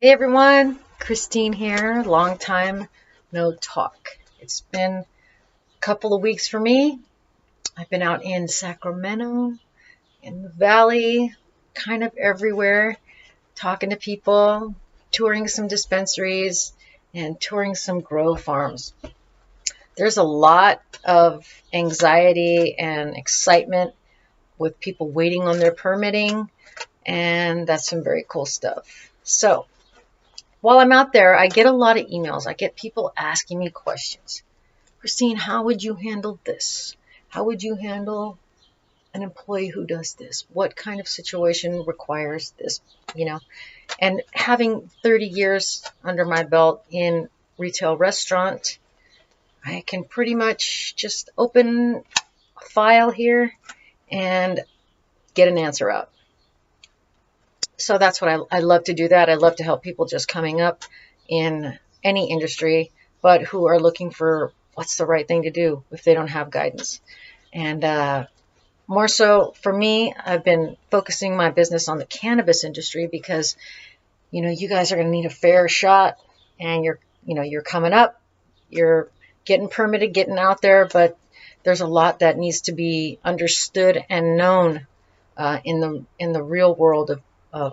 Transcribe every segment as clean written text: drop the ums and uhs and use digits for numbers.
Hey everyone, Christine here. Long time no talk. It's been a couple of weeks for me. I've been out in Sacramento, in the Valley, kind of everywhere, talking to people, touring some dispensaries, and touring some grow farms. There's a lot of anxiety and excitement with people waiting on their permitting, and that's some very cool stuff. So, while I'm out there, I get a lot of emails. I get people asking me questions. Christine, how would you handle this? How would you handle an employee who does this? What kind of situation requires this? And having 30 years under my belt in retail restaurant, I can pretty much just open a file here and get an answer out. So that's what I love to do that. I love to help people just coming up in any industry, but who are looking for what's the right thing to do if they don't have guidance. And more so for me, I've been focusing my business on the cannabis industry because, you guys are going to need a fair shot, and you're coming up, you're getting permitted, getting out there, but there's a lot that needs to be understood and known in the real world of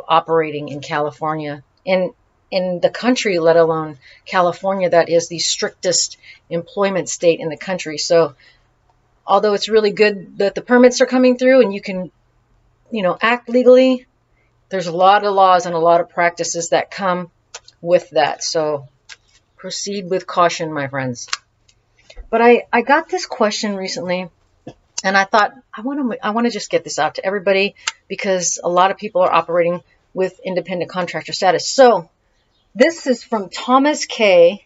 operating in California, in the country, let alone California, that is the strictest employment state in the country. So although it's really good that the permits are coming through and you can, act legally, there's a lot of laws and a lot of practices that come with that. So proceed with caution, my friends. But I got this question recently, and I thought I want to just get this out to everybody because a lot of people are operating with independent contractor status. So this is from Thomas K,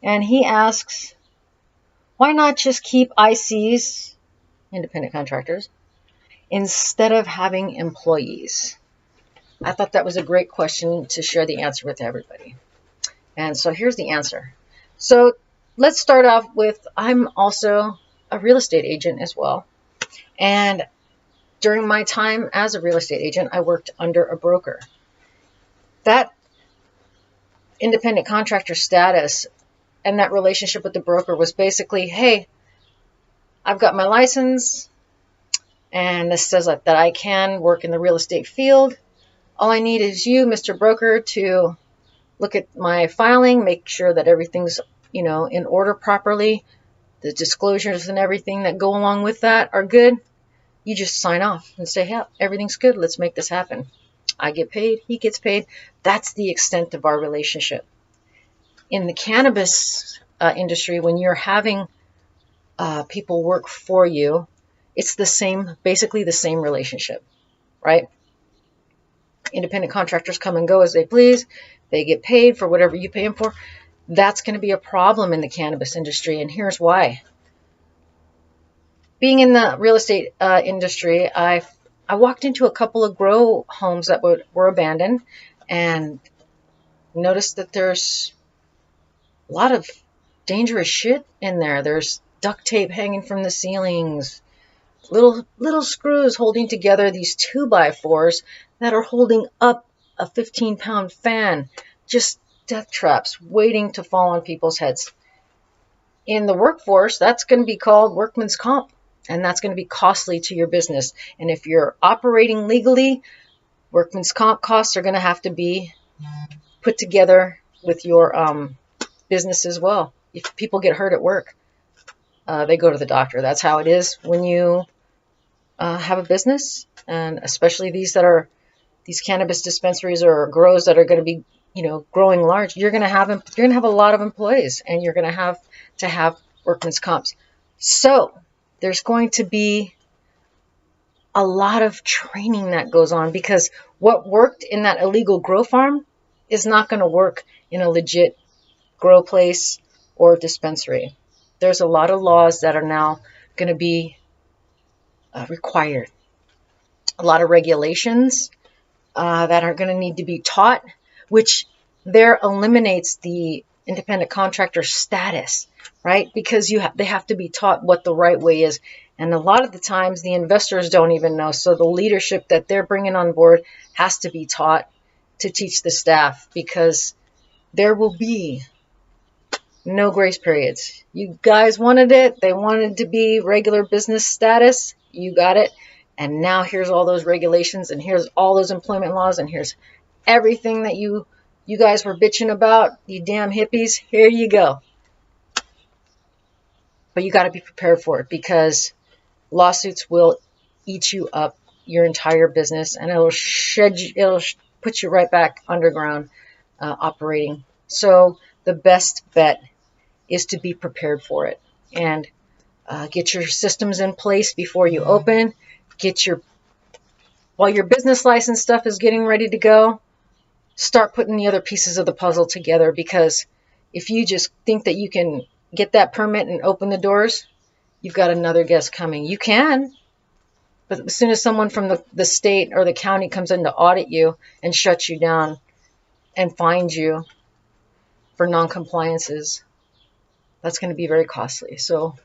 and he asks, why not just keep ICs, independent contractors, instead of having employees? I thought that was a great question to share the answer with everybody. And so here's the answer. So let's start off with, I'm also a real estate agent as well. And during my time as a real estate agent, I worked under a broker. That independent contractor status and that relationship with the broker was basically, hey, I've got my license, and this says that I can work in the real estate field. All I need is you, Mr. Broker, to look at my filing, make sure that everything's, in order properly. The disclosures and everything that go along with that are good. You just sign off and say, yeah, everything's good. Let's make this happen. I get paid. He gets paid. That's the extent of our relationship. In the cannabis industry, when you're having people work for you, it's basically the same relationship, right? Independent contractors come and go as they please. They get paid for whatever you pay them for. That's going to be a problem in the cannabis industry, and here's why. Being in the real estate industry, I walked into a couple of grow homes that were abandoned and noticed that there's a lot of dangerous shit in there. There's duct tape hanging from the ceilings, little screws holding together these 2x4s that are holding up a 15-pound fan. Just death traps waiting to fall on people's heads. In the workforce, that's going to be called workman's comp, and that's going to be costly to your business. And if you're operating legally, workman's comp costs are going to have to be put together with your business as well. If people get hurt at work, they go to the doctor. That's how it is when you have a business, and especially these cannabis dispensaries or grows that are going to be growing large. You're going to have a lot of employees, and you're going to have workman's comps. So there's going to be a lot of training that goes on, because what worked in that illegal grow farm is not going to work in a legit grow place or dispensary. There's a lot of laws that are now going to be required. A lot of regulations that are going to need to be taught, which there eliminates the independent contractor status, right? Because they have to be taught what the right way is. And a lot of the times the investors don't even know. So the leadership that they're bringing on board has to be taught to teach the staff, because there will be no grace periods. You guys wanted it. They wanted to be regular business status. You got it. And now here's all those regulations, and here's all those employment laws, and here's everything that you guys were bitching about, you damn hippies. Here you go. But you got to be prepared for it, because lawsuits will eat you up, your entire business, and it'll put you right back underground operating. So the best bet is to be prepared for it, and get your systems in place before you open. While your business license stuff is getting ready to go, start putting the other pieces of the puzzle together, because if you just think that you can get that permit and open the doors, you've got another guest coming. You can, but as soon as someone from the state or the county comes in to audit you and shut you down and find you for non-compliances, that's going to be very costly. So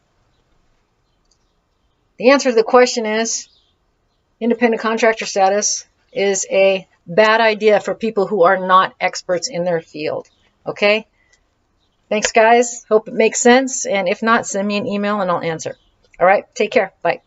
the answer to the question is, independent contractor status is a bad idea for people who are not experts in their field. Okay? Thanks, guys. Hope it makes sense. And if not, send me an email and I'll answer. All right? Take care. Bye.